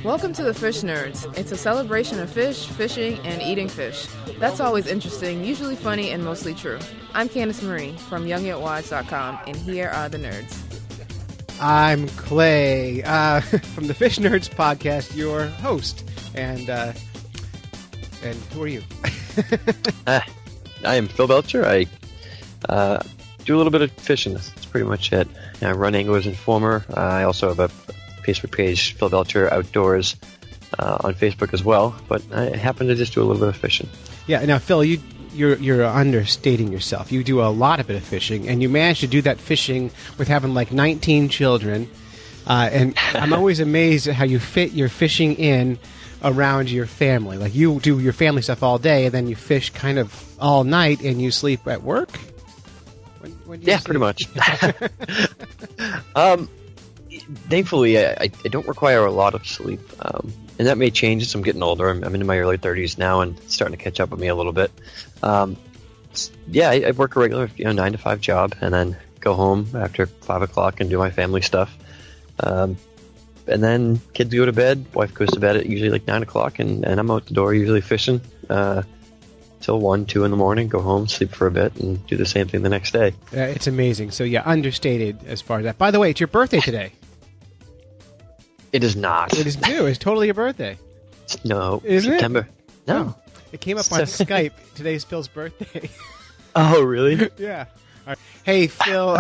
Welcome to the Fish Nerds. It's a celebration of fish, fishing, and eating fish. That's always interesting, usually funny, and mostly true. I'm Candace Marie from YoungYetWise.com, and here are the nerds. I'm Clay from the Fish Nerds podcast, your host. And who are you? I am Phil Belcher. I do a little bit of fishing. That's pretty much it. I run Anglers Informer. I also have a Facebook page, Phil Belcher Outdoors, on Facebook as well. But I happen to just do a little bit of fishing. Yeah. Now, Phil, you're understating yourself. You do a lot of bit of fishing, and you manage to do that fishing with having like 19 children. And I'm always amazed at how you fit your fishing in around your family. Like, you do your family stuff all day, and then you fish kind of all night, and you sleep at work? When do you sleep? Pretty much. Thankfully, I don't require a lot of sleep. And that may change as I'm getting older. I'm in my early 30s now, and it's starting to catch up with me a little bit. I work a regular 9 to 5 job, and then go home after 5 o'clock and do my family stuff. And then kids go to bed, wife goes to bed at usually like 9 o'clock, and I'm out the door usually fishing till 1, 2 in the morning, go home, sleep for a bit, and do the same thing the next day. It's amazing. So, yeah, understated as far as that. By the way, it's your birthday today. It is not. It is due. It's totally your birthday. No. Isn't September. It? No. Oh, it came up on Skype. Today's Phil's birthday. Oh, really? Yeah. All right. Hey, Phil,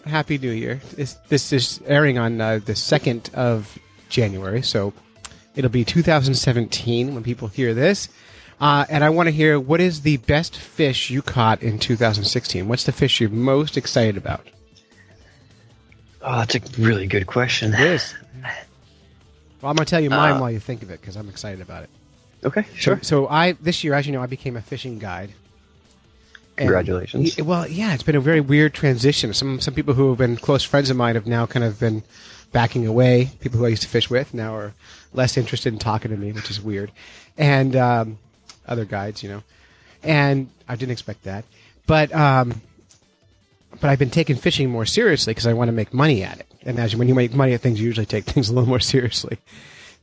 Happy New Year. This is airing on the 2nd of January, so it'll be 2017 when people hear this. And I want to hear, what is the best fish you caught in 2016? What's the fish you're most excited about? Oh, that's a really good question. It is. Well, I'm going to tell you mine while you think of it, because I'm excited about it. Okay, sure. So this year, as you know, I became a fishing guide. Congratulations. Well, yeah, it's been a very weird transition. Some people who have been close friends of mine have now kind of been backing away. People who I used to fish with now are less interested in talking to me, which is weird. And other guides, and I didn't expect that. But I've been taking fishing more seriously because I want to make money at it. And when you make money at things, you usually take things a little more seriously.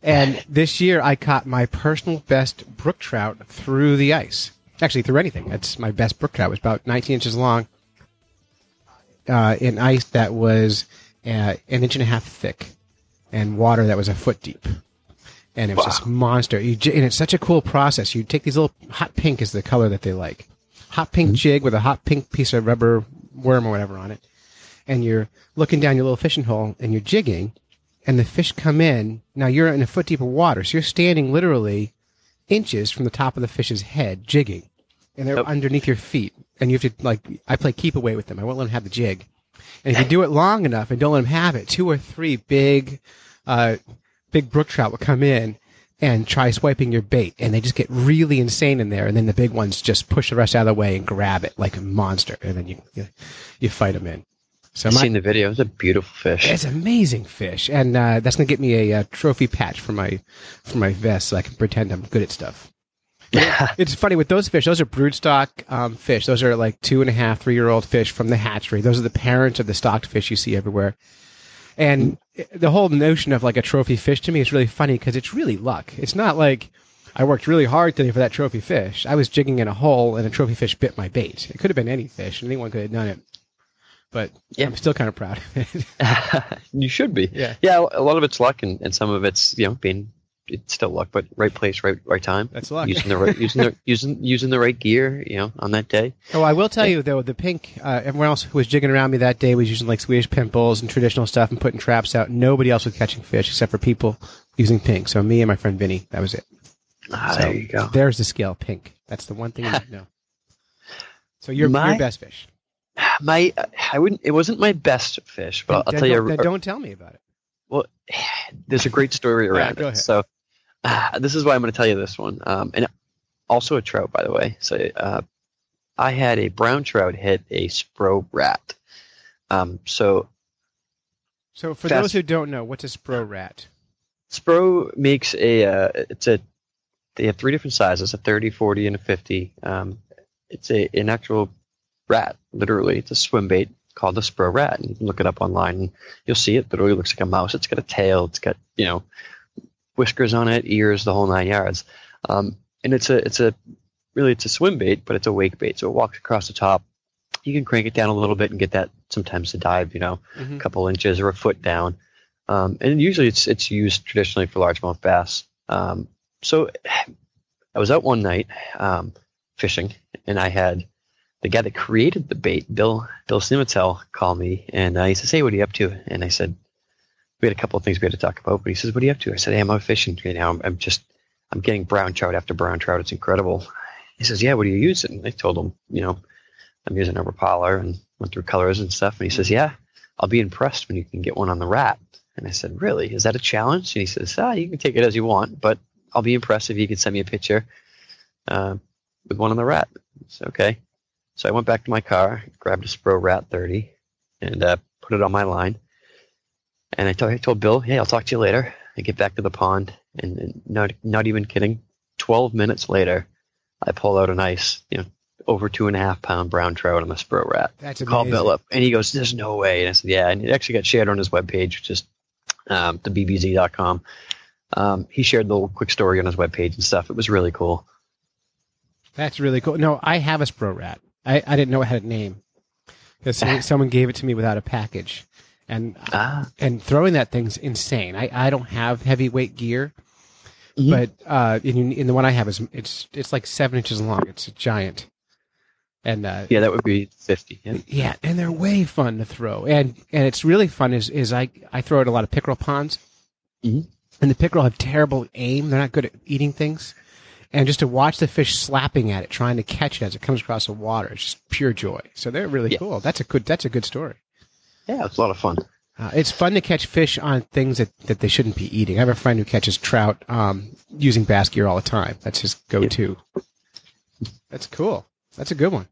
And this year, I caught my personal best brook trout through the ice. Actually, through anything. That's my best brook trout. It was about 19 inches long in ice that was an inch and a half thick and water that was a foot deep. And it was this monster. And it's such a cool process. You take these little, hot pink is the color that they like. Hot pink jig with a hot pink piece of rubber worm or whatever on it. And you're looking down your little fishing hole and you're jigging, and the fish come in. Now you're in a foot deep of water, so you're standing literally inches from the top of the fish's head jigging, and they're underneath your feet. And you have to, I play keep away with them. I won't let them have the jig. And if you do it long enough and don't let them have it, 2 or 3 big brook trout will come in and try swiping your bait, and they just get really insane in there, and then the big ones just push the rest out of the way and grab it like a monster, and then you fight them in. So I've seen the video. It's a beautiful fish. It's an amazing fish, and that's going to get me a trophy patch for my vest, so I can pretend I'm good at stuff. It's funny with those fish. Those are broodstock fish. Those are like 2.5, 3-year-old fish from the hatchery. Those are the parents of the stocked fish you see everywhere. And the whole notion of like a trophy fish to me is really funny because it's really luck. It's not like I worked really hard today for that trophy fish. I was jigging in a hole and a trophy fish bit my bait. It could have been any fish, and anyone could have done it. But I'm still kind of proud of it. You should be. Yeah. A lot of it's luck, and some of it's it's still luck, but right place, right time. That's luck. Using the right gear, on that day. Oh, I will tell you though, the pink. Everyone else who was jigging around me that day was using like Swedish pimples and traditional stuff and putting traps out. Nobody else was catching fish except for people using pink. So me and my friend Vinny, that was it. There you go. There's the scale, pink. That's the one thing you need to know. So your best fish. It wasn't my best fish, but I'll tell you. Don't tell me about it. Well, there's a great story around go it. ahead. So this is why I'm going to tell you this one. And also a trout, by the way. So I had a brown trout hit a Aspro Rat. So for those who don't know, what's a Aspro Rat? Aspro makes they have 3 different sizes, a 30, 40, and a 50. It's an actual rat, literally. It's a swim bait called the Aspro Rat, and you can look it up online and you'll see it. Literally looks like a mouse. It's got a tail. It's got, whiskers on it, ears, the whole 9 yards. And it's a swim bait, but it's a wake bait. So it walks across the top. You can crank it down a little bit and get that sometimes to dive, a couple inches or a foot down. And usually it's used traditionally for largemouth bass. So I was out one night fishing, and I had the guy that created the bait, Bill Simitel, call me, and he says, "Hey, what are you up to?" And I said, we had a couple of things we had to talk about, but he says, "What are you up to?" I said, "Hey, I'm out fishing. I'm getting brown trout after brown trout. It's incredible." He says, "Yeah, what are you using?" I told him, I'm using a Rapala, and went through colors and stuff. And he says, "Yeah, I'll be impressed when you can get one on the Rat." And I said, "Really? Is that a challenge?" And he says, "You can take it as you want, but I'll be impressed if you could send me a picture with one on the Rat." I said, "Okay." So I went back to my car, grabbed a Aspro Rat 30, and put it on my line. And I told Bill, "Hey, I'll talk to you later." I get back to the pond, and not even kidding, 12 minutes later, I pull out a nice, over 2.5 pound brown trout on the Aspro Rat. That's amazing. Call Bill up, and he goes, "There's no way." And I said, "Yeah." And it actually got shared on his webpage, which is thebbz.com. He shared the little quick story on his webpage and stuff. It was really cool. That's really cool. No, I have a Aspro Rat. I didn't know it had a name because someone gave it to me without a package. And throwing that thing's insane. I don't have heavyweight gear, but in the one I have it's like 7 inches long. It's a giant. And that would be 50. Yeah. Yeah, and they're way fun to throw. And it's really fun is I throw it at a lot of pickerel ponds. Mm-hmm. And the pickerel have terrible aim. They're not good at eating things. And just to watch the fish slapping at it, trying to catch it as it comes across the water, it's just pure joy. So they're really cool. That's a good story. Yeah, it's a lot of fun. It's fun to catch fish on things that they shouldn't be eating. I have a friend who catches trout using bass gear all the time. That's his go-to. Yep. That's cool. That's a good one.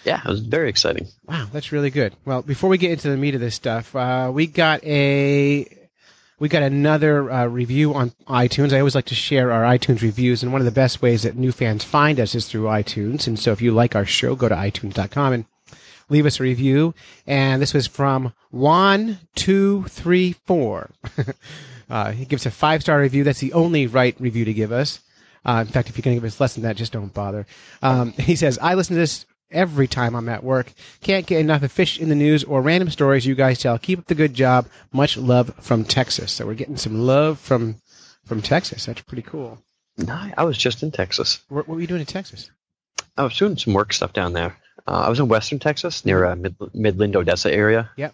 Yeah, it was very exciting. Wow, that's really good. Well, before we get into the meat of this stuff, we got another review on iTunes. I always like to share our iTunes reviews, and one of the best ways that new fans find us is through iTunes. And so if you like our show, go to itunes.com and leave us a review. And this was from Juan234. He gives a 5-star review. That's the only right review to give us. In fact, if you're going to give us less than that, just don't bother. He says, "I listen to this every time I'm at work. Can't get enough of fish in the news or random stories you guys tell. Keep up the good job. Much love from Texas." So we're getting some love from Texas. That's pretty cool. No, I was just in Texas. What were you doing in Texas? I was doing some work stuff down there. I was in western Texas near Midland, Odessa area. Yep.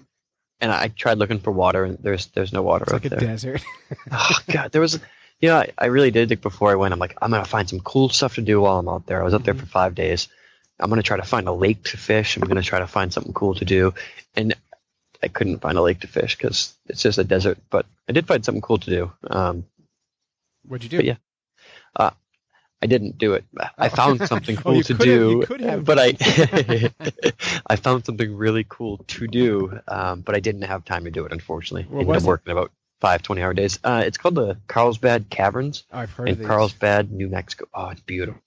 And I tried looking for water, and there's no water it's out like there. A desert. Oh God, there was. I really did think before I went. I'm like, I'm gonna find some cool stuff to do while I'm out there. I was out there for 5 days. I'm going to try to find a lake to fish. I'm going to try to find something cool to do. And I couldn't find a lake to fish because it's just a desert. But I did find something cool to do. What'd you do? Yeah. I didn't do it. I found something cool to do. You could have. But I found something really cool to do, but I didn't have time to do it, unfortunately. I ended up working about 5 20-hour days. It's called the Carlsbad Caverns. I've heard of these. In Carlsbad, New Mexico. Oh, it's beautiful.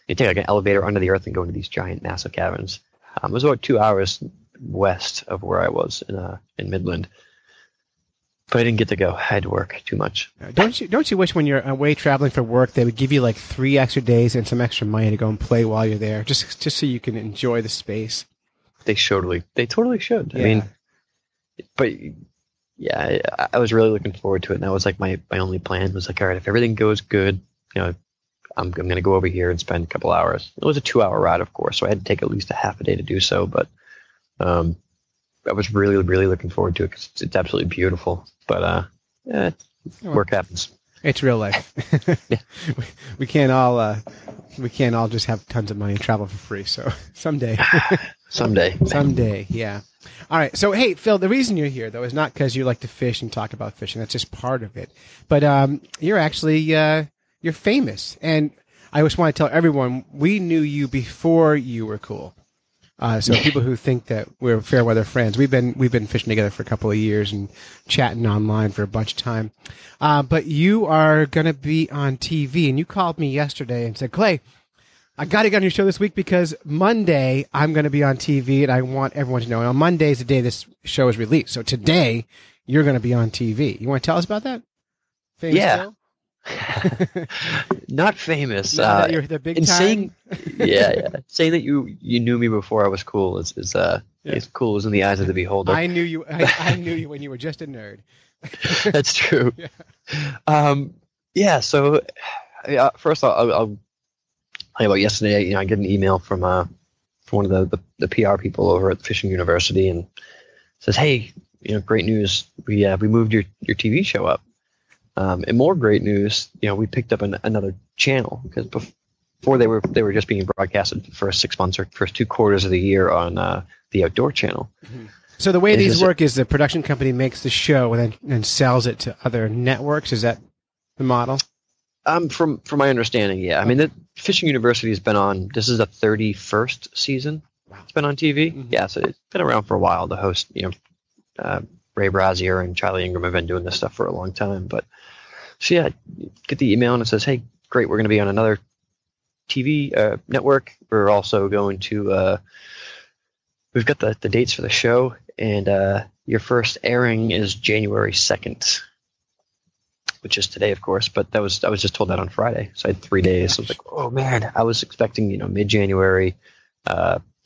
You take like an elevator under the earth and go into these giant, massive caverns. It was about 2 hours west of where I was in Midland, but I didn't get to go. I had to work too much. Don't you wish when you're away traveling for work they would give you like 3 extra days and some extra money to go and play while you're there, just so you can enjoy the space? They totally should. Yeah. I mean, but yeah, I was really looking forward to it, and that was like my only plan was like, all right, if everything goes good, I'm going to go over here and spend a couple hours. It was a 2-hour ride, of course, so I had to take at least a half a day to do so. But I was really, really looking forward to it because it's absolutely beautiful. But work happens. It's real life. Yeah. we can't all just have tons of money and travel for free. So someday, someday, yeah. All right. So hey, Phil, the reason you're here though is not because you like to fish and talk about fishing. That's just part of it. But you're actually you're famous, and I just want to tell everyone we knew you before you were cool. So people who think that we're fair weather friends, we've been fishing together for a couple of years and chatting online for a bunch of time. But you are going to be on TV, and you called me yesterday and said, "Clay, I got to get on your show this week because Monday I'm going to be on TV, and I want everyone to know." And on Monday is the day this show is released. So today you're going to be on TV. You want to tell us about that? Famous Yeah. still? Not famous. Now that you're the big time? saying, yeah. Saying that you knew me before I was cool is as cool as in the eyes of the beholder. I knew you. I knew you when you were just a nerd. That's true. Yeah. So first I'll tell you about yesterday. I get an email from one of the PR people over at Fishing University, and says, "Hey, great news. We moved your TV show up." And more great news, we picked up another channel, because before they were just being broadcasted for 6 months or first 2 quarters of the year on the Outdoor Channel. Mm-hmm. So the way these work is the production company makes the show and then sells it to other networks. Is that the model? From my understanding, yeah. I mean, the Fishing University has been on. This is the 31st season. Wow. It's been on TV. Mm-hmm. Yeah, so it's been around for a while. The host, Ray Brazier and Charlie Ingram have been doing this stuff for a long time. But so yeah, get the email and it says, "Hey, great, we're going to be on another TV network. We're also going to we've got the dates for the show, and your first airing is January 2nd, which is today, of course. But I was just told that on Friday, so I had 3 days. So I was like, oh man, I was expecting mid-January,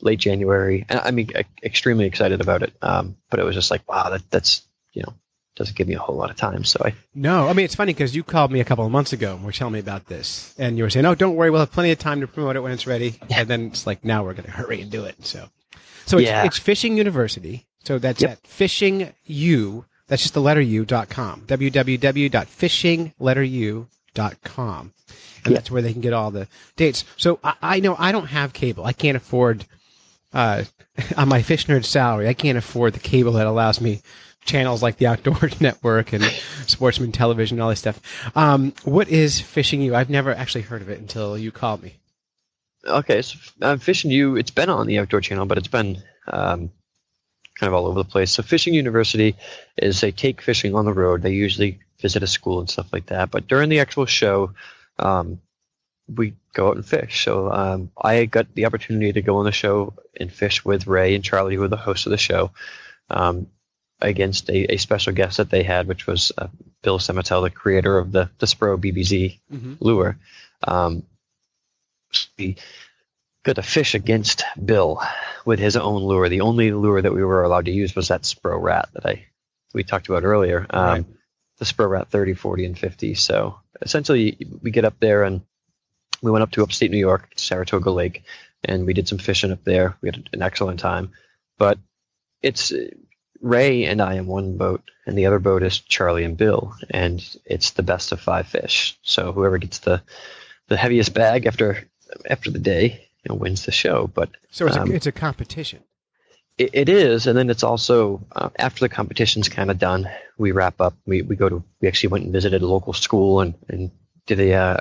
late January, and I mean extremely excited about it. But it was just like, wow, that's doesn't give me a whole lot of time. So No, I mean, it's funny because you called me a couple of months ago and were telling me about this, and you were saying, "Oh, don't worry, we'll have plenty of time to promote it when it's ready." Yeah. And then it's like, now we're going to hurry and do it. So it's Fishing University. So that's at fishingu. That's just the letter U.com. www.fishingletteru.com. And that's where they can get all the dates. So I know I don't have cable. I can't afford, on my Fish Nerd salary, I can't afford the cable that allows me channels like the Outdoor Network and Sportsman Television and all this stuff. What is Fishing U? I've never actually heard of it until you called me. Okay, so Fishing U, it's been on the Outdoor Channel, but it's been kind of all over the place. So Fishing University is they take fishing on the road. They usually visit a school and stuff like that. But during the actual show, we go out and fish. So I got the opportunity to go on the show and fish with Ray and Charlie, who were the hosts of the show, against a special guest that they had, which was Bill Sematell, the creator of the Spro BBZ lure. We got to fish against Bill with his own lure. The only lure that we were allowed to use was that Aspro Rat that we talked about earlier, right. The Aspro Rat 30, 40, and 50. So essentially, we get up there and we went up to upstate New York, Saratoga Lake, and we did some fishing up there. We had an excellent time. But it's Ray and I in one boat, and the other boat is Charlie and Bill, and it's the best of 5 fish. So whoever gets the heaviest bag after the day, wins the show. But so it's a competition. It is, and then it's also after the competition's kind of done, we wrap up. We actually went and visited a local school and did a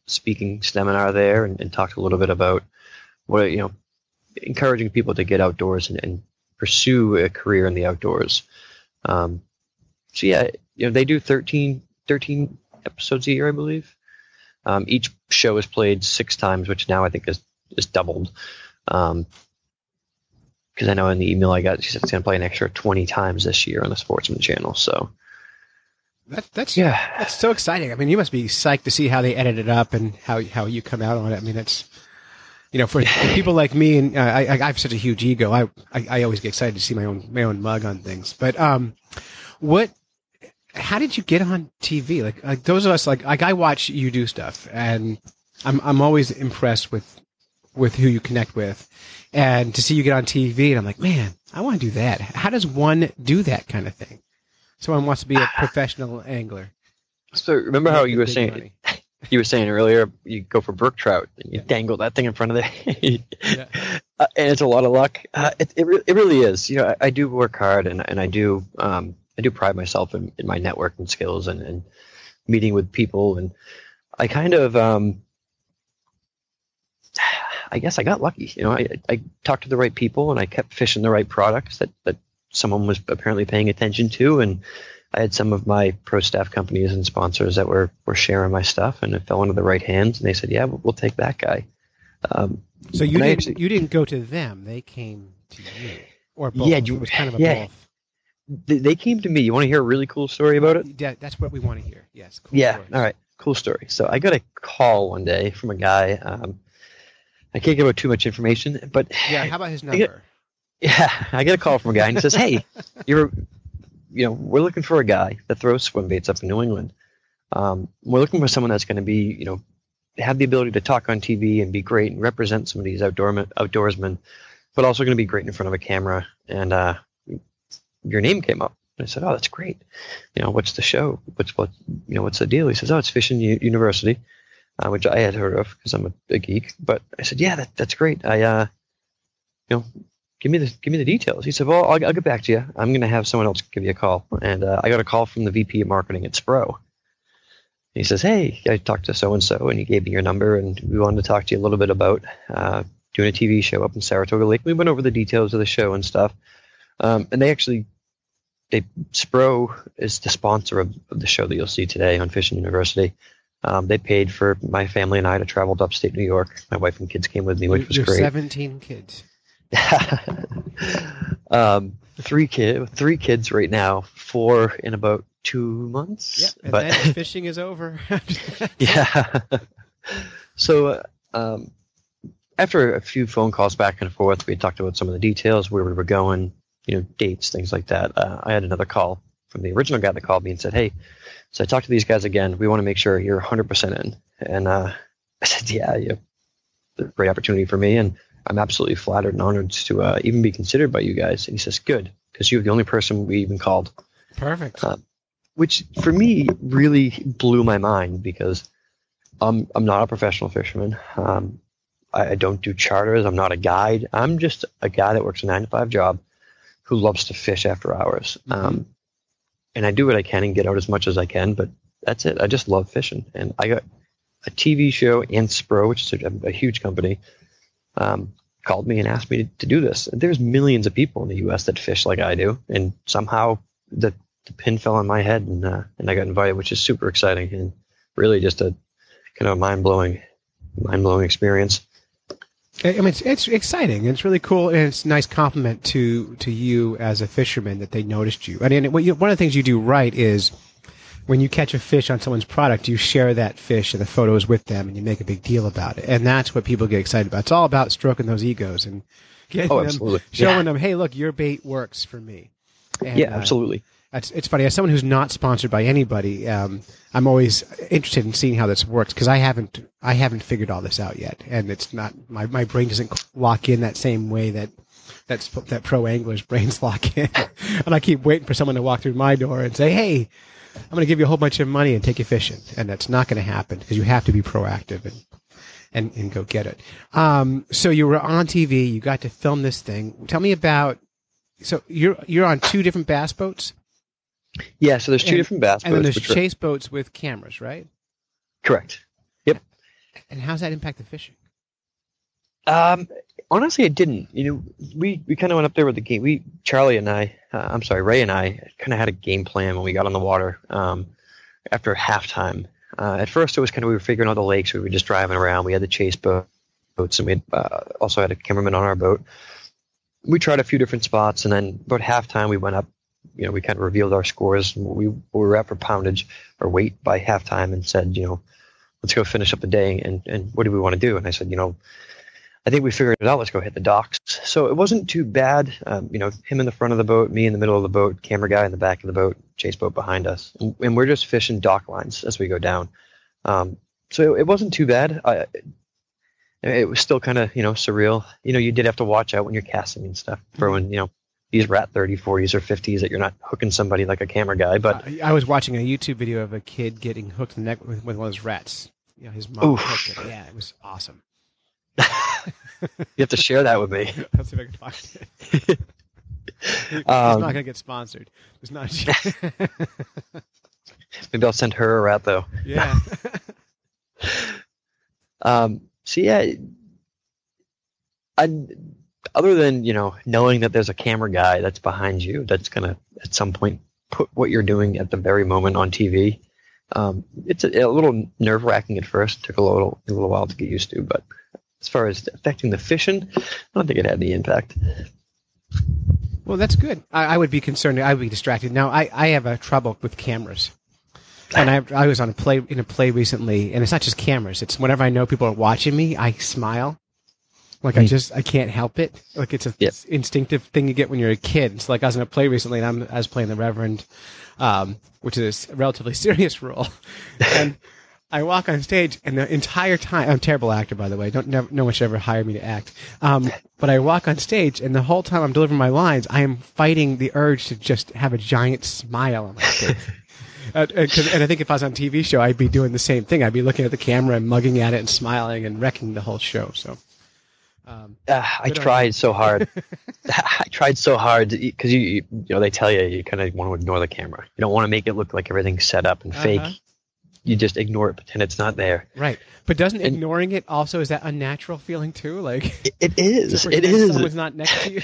speaking seminar there and talked a little bit about what encouraging people to get outdoors and pursue a career in the outdoors. So yeah, they do 13 episodes a year, I believe. Each show is played 6 times, which now I think is doubled. Because I know in the email I got, she said it's going to play an extra 20 times this year on the Sportsman channel. So that's so exciting. I mean, you must be psyched to see how they edit it up and how you come out on it. I mean, it's for people like me, and I have such a huge ego. I always get excited to see my own mug on things. But how did you get on TV? Like those of us, like I watch you do stuff, and I'm always impressed with who you connect with, and to see you get on TV, and I'm like, man, I want to do that. How does one do that kind of thing? Someone wants to be a professional angler. So remember how you were saying money. You were saying earlier, you go for brook trout and you dangle that thing in front of the and it's a lot of luck. It really is. I do work hard, and I do pride myself in my networking skills and meeting with people, and I kind of I guess I got lucky. I talked to the right people, and I kept fishing the right products that someone was apparently paying attention to, and I had some of my pro staff companies and sponsors that were sharing my stuff, and it fell into the right hands, and they said, yeah, we'll take that guy. So you didn't go to them; they came to you, or both? Yeah, it was kind of a both. They came to me. You want to hear a really cool story about it? Yeah, that's what we want to hear. Yes. Cool Yeah. stories. All right. Cool story. So I got a call one day from a guy. I can't give out too much information, but Yeah. How about his number? I get a call from a guy and he says, "Hey, we're looking for a guy that throws swim baits up in New England. We're looking for someone that's going to be, have the ability to talk on TV and be great and represent some of these outdoorsmen, but also going to be great in front of a camera." And your name came up. And I said, "Oh, that's great. What's the show? What's the deal?" He says, "Oh, it's Fishing University," which I had heard of because I'm a geek. But I said, "Yeah, that's great. Give me the details." He said, "Well, I'll get back to you. I'm going to have someone else give you a call." And I got a call from the VP of marketing at Spro. He says, "Hey, I talked to so-and-so, and he gave me your number, and we wanted to talk to you a little bit about doing a TV show up in Saratoga Lake." We went over the details of the show and stuff. And Spro is the sponsor of the show that you'll see today on Fishing University. They paid for my family and I to travel to upstate New York. My wife and kids came with me, which was great. 17 kids. 3 kids right now, 4 in about 2 months. Yep, and then fishing is over. Yeah. So after a few phone calls back and forth, we talked about some of the details, where we were going, dates, things like that. I had another call from the original guy that called me and said, "Hey, so I talked to these guys again. We want to make sure you're 100% in." And I said, "Yeah, it's a great opportunity for me, and I'm absolutely flattered and honored to even be considered by you guys." And he says, "Good, because you're the only person we even called." Perfect. Which for me really blew my mind, because I'm not a professional fisherman. I don't do charters. I'm not a guide. I'm just a guy that works a 9-to-5 job who loves to fish after hours. Mm-hmm. And I do what I can and get out as much as I can, but that's it. I just love fishing. And I got a TV show, and Spro, which is a huge company, called me and asked me to do this. There's millions of people in the U.S. that fish like I do, and somehow the pin fell on my head, and I got invited, which is super exciting and really just a kind of a mind-blowing experience. I mean, it's exciting. It's really cool, and it's a nice compliment to you as a fisherman that they noticed you. I mean, one of the things you do right is when you catch a fish on someone's product, you share that fish and the photos with them, and you make a big deal about it. And that's what people get excited about. It's all about stroking those egos and getting them, showing them, "Hey, look, your bait works for me." And, yeah, absolutely. It's funny. As someone who's not sponsored by anybody, I'm always interested in seeing how this works, because I haven't figured all this out yet, and it's not my brain doesn't lock in that same way that pro anglers' brains lock in, and I keep waiting for someone to walk through my door and say, "Hey, I'm going to give you a whole bunch of money and take you fishing," and that's not going to happen, because you have to be proactive and go get it. So you were on TV. You got to film this thing. Tell me about. So you're on 2 different bass boats. Yeah, so there's 2 different bass boats. And then there's chase boats with cameras, right? Correct. Yep. And how's that impact the fishing? Honestly, it didn't. We kind of went up there with the game. Ray and I kind of had a game plan when we got on the water after halftime. At first, it was kind of, we were figuring out the lakes. We were just driving around. We had the chase boats, and we had, also had a cameraman on our boat. We tried a few different spots, and then about halftime, we went up. We kind of revealed our scores. We were at for poundage or weight by halftime, and said, let's go finish up the day. And what do we want to do? And I said, I think we figured it out. Let's go hit the docks. So it wasn't too bad. Him in the front of the boat, me in the middle of the boat, camera guy in the back of the boat, chase boat behind us. And we're just fishing dock lines as we go down. So it wasn't too bad. It was still kind of, surreal. You did have to watch out when you're casting and stuff for when, these rat 30s, 40s, or 50s that you're not hooking somebody like a camera guy. But I was watching a YouTube video of a kid getting hooked in the neck with one of those rats. His mom hooked it. Yeah, it was awesome. You have to share that with me. I'll see if I can find it. He's not going to get sponsored. It's not. Maybe I'll send her a rat, though. Yeah. So yeah, other than knowing that there's a camera guy that's behind you, that's gonna at some point put what you're doing at the very moment on TV. It's a little nerve-wracking at first. It took a little while to get used to, but as far as affecting the fishing, I don't think it had any impact. Well, that's good. I would be concerned. I would be distracted. Now, I have a trouble with cameras. And I was in a play recently, and it's not just cameras. It's whenever I know people are watching me, I smile. Like I can't help it. Like it's this instinctive thing you get when you're a kid. It's like I was in a play recently, and I was playing the Reverend, which is a relatively serious role. And I walk on stage, and the entire time, I'm a terrible actor, by the way. No one should ever hire me to act. But I walk on stage, and the whole time I'm delivering my lines, I am fighting the urge to just have a giant smile on my face. And I think if I was on a TV show, I'd be doing the same thing. I'd be looking at the camera and mugging at it and smiling and wrecking the whole show. So, I tried so hard. I tried so hard because you know they tell you kind of want to ignore the camera. You don't want to make it look like everything's set up and fake. You just ignore it, pretend it's not there. Right, but doesn't ignoring it also is that unnatural feeling too? Like it is. It is. Someone's not next to you.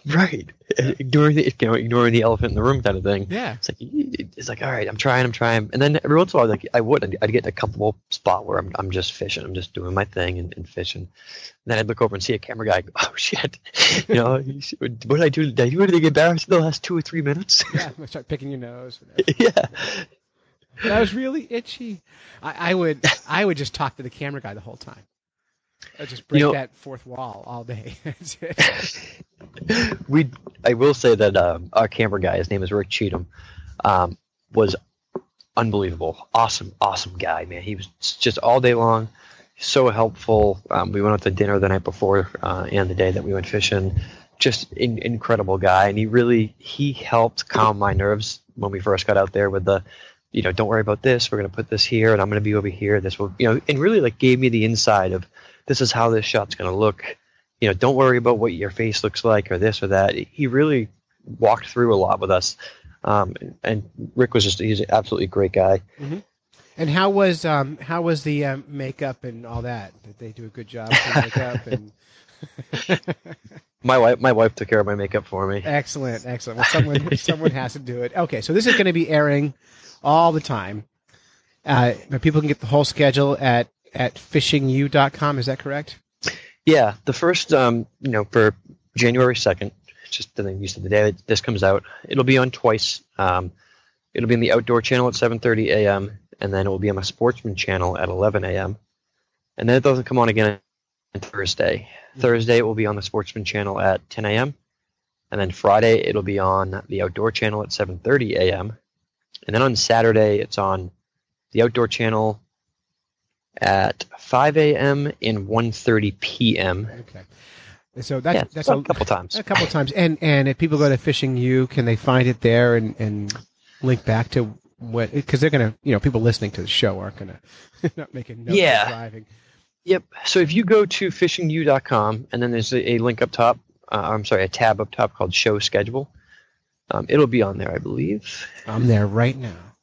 Right, ignoring the elephant in the room kind of thing. Yeah, it's like all right, I'm trying, and then every once in a while, like I'd get in a comfortable spot where I'm just fishing, I'm just doing my thing and fishing. And then I'd look over and see a camera guy. Go, oh shit, what did I do? Did I do anything embarrassing the last 2 or 3 minutes? Yeah, I start picking your nose. Yeah, that was really itchy. I would just talk to the camera guy the whole time. I just break that fourth wall all day. That's it. I will say that our camera guy, his name is Rick Cheatham, was unbelievable. Awesome guy, man. He was just all day long, so helpful. We went out to dinner the night before and the day that we went fishing. Just incredible guy, and he helped calm my nerves when we first got out there with the, don't worry about this. We're going to put this here, and I'm going to be over here. This will, and really like gave me the inside of this is how this shot's going to look. Don't worry about what your face looks like or this or that. He really walked through a lot with us. And Rick he's an absolutely great guy. Mm-hmm. And how was the makeup and all that? Did they do a good job with the makeup? And my wife took care of my makeup for me. Excellent. Well, someone has to do it. Okay, so this is going to be airing all the time. But people can get the whole schedule at fishingu.com. Is that correct? Yeah, the first, for January 2nd, just the thing you said, the day that this comes out, it'll be on twice. It'll be in the Outdoor channel at 7:30 a.m., and then it will be on the Sportsman channel at 11 a.m. And then it doesn't come on again on Thursday. Mm-hmm. Thursday it will be on the Sportsman channel at 10 a.m., and then Friday it'll be on the Outdoor channel at 7:30 a.m., and then on Saturday it's on the Outdoor channel at 5 a.m. and 1:30 p.m. Okay. So that's a couple times. A couple times. And if people go to Fishing U, can they find it there and link back to what? Because they're going to, people listening to the show aren't going to not making notes of driving. Yep. So if you go to fishingu.com and then there's a link up top, a tab up top called Show Schedule. It'll be on there, I believe. I'm there right now.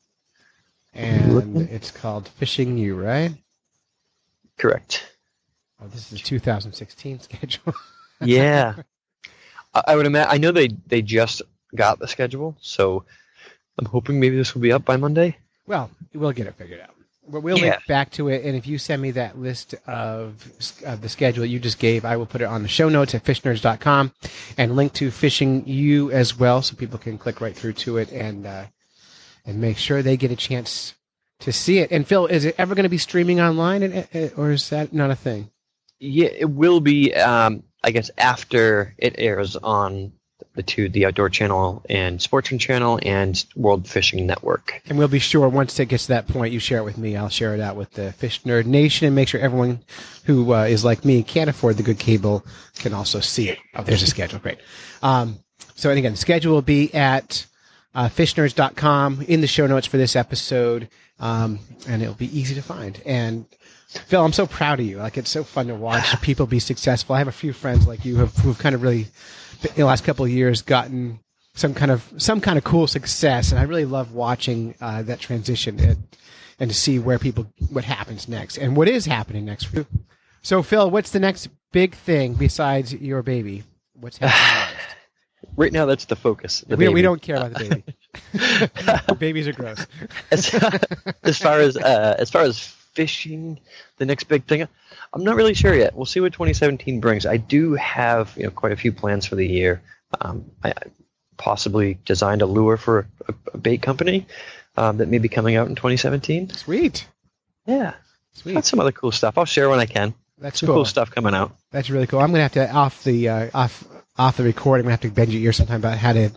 And it's called Fishing U, right? Correct. Oh, this is the 2016 schedule. Yeah. I would imagine. I know they just got the schedule, so I'm hoping maybe this will be up by Monday. Well, we'll get it figured out. But we'll link back to it, and if you send me that list of the schedule you just gave, I will put it on the show notes at fishnerds.com and link to Fishing U as well, so people can click right through to it and make sure they get a chance to see it. And Phil, is it ever going to be streaming online, or is that not a thing? Yeah, it will be. I guess after it airs on the Outdoor channel and Sportsman channel and World Fishing Network. And we'll be sure once it gets to that point, you share it with me. I'll share it out with the Fish Nerd Nation and make sure everyone who is like me, can't afford the good cable, can also see it. Oh, there's a schedule. Great. So, and again, the schedule will be at fishnerds.com in the show notes for this episode, and it'll be easy to find. And Phil, I'm so proud of you. Like, it's so fun to watch people be successful. I have a few friends like you who've kind of really, in the last couple of years, gotten some kind of cool success, and I really love watching that transition and to see what happens next and what is happening next for you. So, Phil, what's the next big thing besides your baby? What's happening next? Right now, that's the focus. We don't care about the baby. Babies are gross. As far as fishing, the next big thing, I'm not really sure yet. We'll see what 2017 brings. I do have quite a few plans for the year. I possibly designed a lure for a bait company that may be coming out in 2017. Sweet. Yeah. Sweet. Got some other cool stuff. I'll share when I can. That's some cool stuff coming out. That's really cool. I'm gonna have to off the recording. I'm gonna have to bend your ear sometime about how to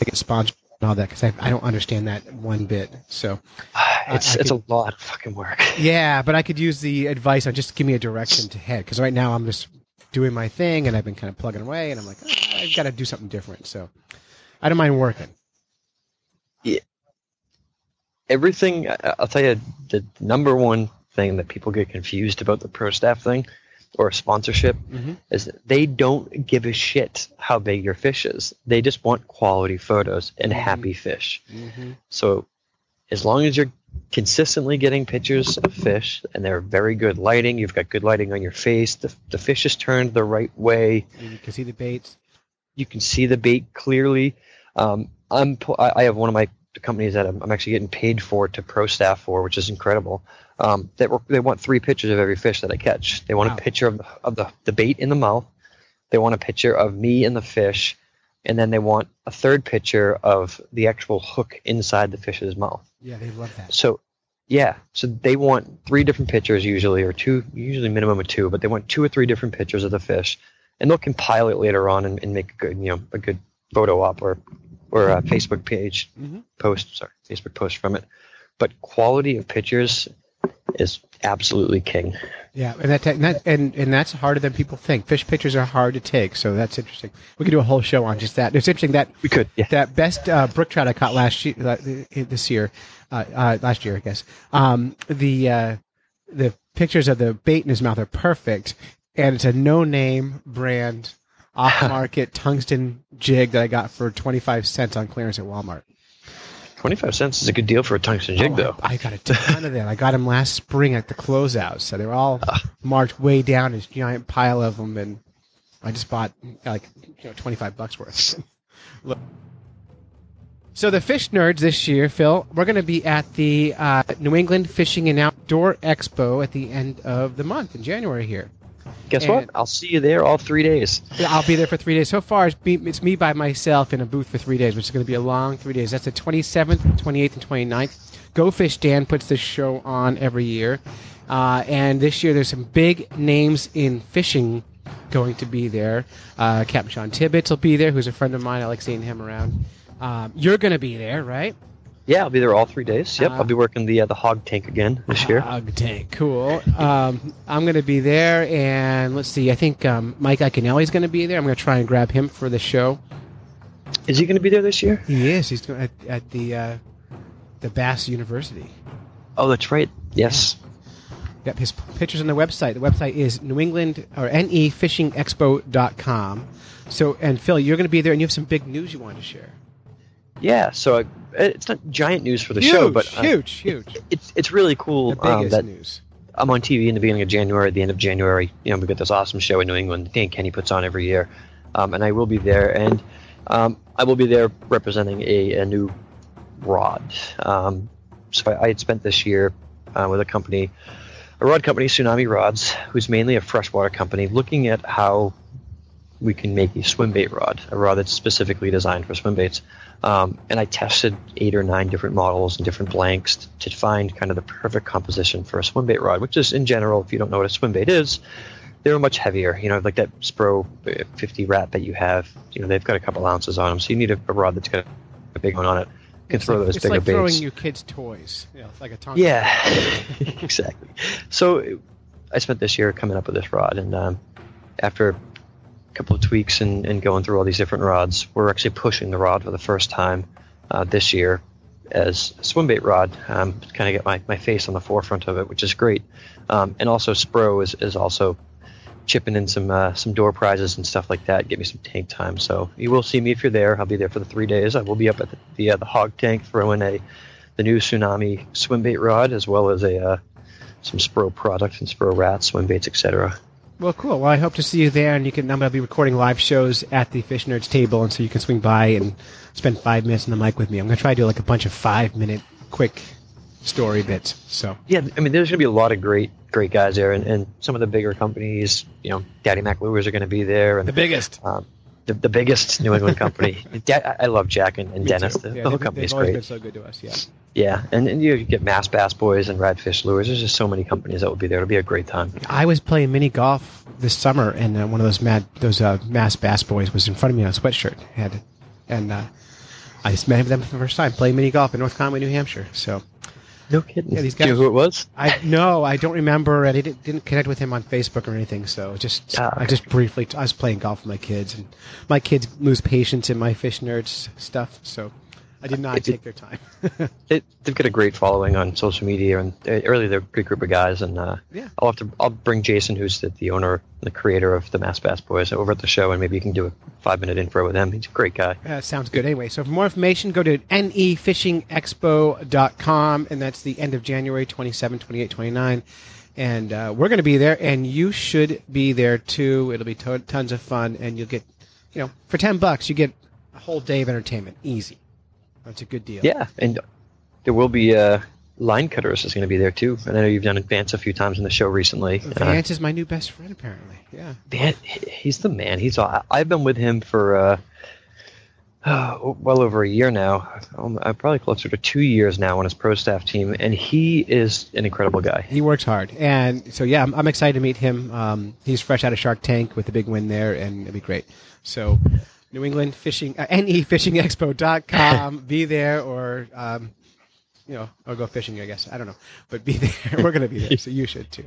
get sponsored and all that, because I don't understand that one bit. So it's a lot of fucking work. Yeah, but I could use the advice on just give me a direction to head, because right now I'm just doing my thing and I've been kind of plugging away, and I'm like, I've got to do something different. So I don't mind working. Yeah. Everything. I'll tell you, the number one thing that people get confused about the pro staff thing or sponsorship is that they don't give a shit how big your fish is. They just want quality photos and happy fish. So as long as you're consistently getting pictures of fish and they're very good lighting, you've got good lighting on your face, the fish is turned the right way. You can see the baits. You can see the bait clearly. I have one of my companies that I'm actually getting paid for to pro staff for, which is incredible. They want 3 pictures of every fish that I catch. They want a picture of the bait in the mouth. They want a picture of me and the fish, and then they want a third picture of the actual hook inside the fish's mouth. Yeah, they love that. So they want 3 different pictures usually, or 2, usually minimum of 2, but they want 2 or 3 different pictures of the fish, and they'll compile it later on and make a good photo op or a Facebook page Facebook post from it. But quality of pictures is absolutely king. Yeah, and that's harder than people think. Fish pictures are hard to take, so that's interesting. We could do a whole show on just that. It's interesting that we could. Yeah. That best brook trout I caught last year, I guess. The pictures of the bait in his mouth are perfect, and it's a no-name brand, off-market tungsten jig that I got for 25 cents on clearance at Walmart. 25 cents is a good deal for a tungsten jig, though. I got a ton of them. I got them last spring at the closeout, so they're all marked way down. This giant pile of them, and I just bought $25 worth. Look. So the Fish Nerds this year, Phil, we're going to be at the New England Fishing and Outdoor Expo at the end of the month in January here. Guess what? I'll see you there all 3 days. Yeah, I'll be there for 3 days. So far, it's me by myself in a booth for 3 days, which is going to be a long 3 days. That's the 27th, 28th, and 29th. Go Fish Dan puts this show on every year. And this year, there's some big names in fishing going to be there. Captain Sean Tibbetts will be there, who's a friend of mine. I like seeing him around. You're going to be there, right? Yeah, I'll be there all 3 days. Yep, I'll be working the hog tank again this year. Hog tank, cool. I'm going to be there, and let's see. I think Mike Iaconelli's going to be there. I'm going to try and grab him for the show. Is he going to be there this year? He is. He's at the Bass University. Oh, that's right. Yes. Yep, his pictures on the website. The website is nefishingexpo.com. So, and Phil, you're going to be there, and you have some big news you want to share. Yeah, so it's not giant news for the show, but huge. It's really cool. The biggest news. I'm on TV in the beginning of January, at the end of January. We got this awesome show in New England Dan Kenny puts on every year, and I will be there. And I will be there representing a new rod. So I had spent this year with a rod company, Tsunami Rods, who's mainly a freshwater company, looking at how we can make a swim bait rod, a rod that's specifically designed for swim baits. And I tested 8 or 9 different models and different blanks to find kind of the perfect composition for a swim bait rod, which is, in general, if you don't know what a swim bait is, they're much heavier. Like that Aspro 50 Rat that you have, they've got a couple ounces on them. So you need a rod that's got a big one on it. You can throw those bigger baits. It's like throwing your kids' toys. It's like a tongue. Yeah, exactly. So I spent this year coming up with this rod, and after couple of tweaks and going through all these different rods, we're actually pushing the rod for the first time this year as a swim bait rod, kind of get my face on the forefront of it, which is great. And also Spro is also chipping in some door prizes and stuff like that, get me some tank time. So you will see me if you're there. I'll be there for the 3 days. I will be up at the hog tank throwing the new Tsunami swim bait rod, as well as some Spro product and Aspro Rat swim baits, etc. Well, cool. Well, I hope to see you there, and I'm going to be recording live shows at the Fish Nerds table, and so you can swing by and spend 5 minutes on the mic with me. I'm going to try to do like a bunch of 5-minute quick story bits. So yeah, I mean, there's going to be a lot of great guys there, and some of the bigger companies, Daddy Mac Lures are going to be there, and the biggest. the biggest New England company. I love Jack and Dennis. The whole company's they've always great. been so good to us. Yeah. Yeah, and you get Mass Bass Boys and Radfish Lures. There's just so many companies that will be there. It'll be a great time. I was playing mini golf this summer, and one of those Mass Bass Boys was in front of me on a sweatshirt. I just met them for the first time playing mini golf in North Conway, New Hampshire. So, no kidding. Yeah, these guys. Do you know who it was? I don't remember. I didn't connect with him on Facebook or anything. So I just briefly. I was playing golf with my kids, and my kids lose patience in my fish nerds stuff. So I did not take their time. They've got a great following on social media, and early they're a great group of guys. And I'll bring Jason, who's the owner, the creator of the Mass Bass Boys, over at the show, and maybe you can do a 5-minute intro with him. He's a great guy. Sounds good. Anyway, so for more information, go to nefishingexpo.com, and that's the end of January 27, 28, 29. And we're going to be there, and you should be there too. It'll be tons of fun, and you'll get, for $10, you get a whole day of entertainment. Easy. That's a good deal. Yeah, and there will be Line Cutters is going to be there too. And I know you've done Vance a few times in the show recently. Vance is my new best friend, apparently. Yeah, he's the man. I've been with him for well over a year now. I'm probably closer to 2 years now on his pro staff team, and he is an incredible guy. He works hard, and so yeah, I'm excited to meet him. He's fresh out of Shark Tank with a big win there, and it'll be great. So. New England Fishing, nefishingexpo.com. Be there, or or go fishing, I guess. I don't know, but be there. We're going to be there, so you should too.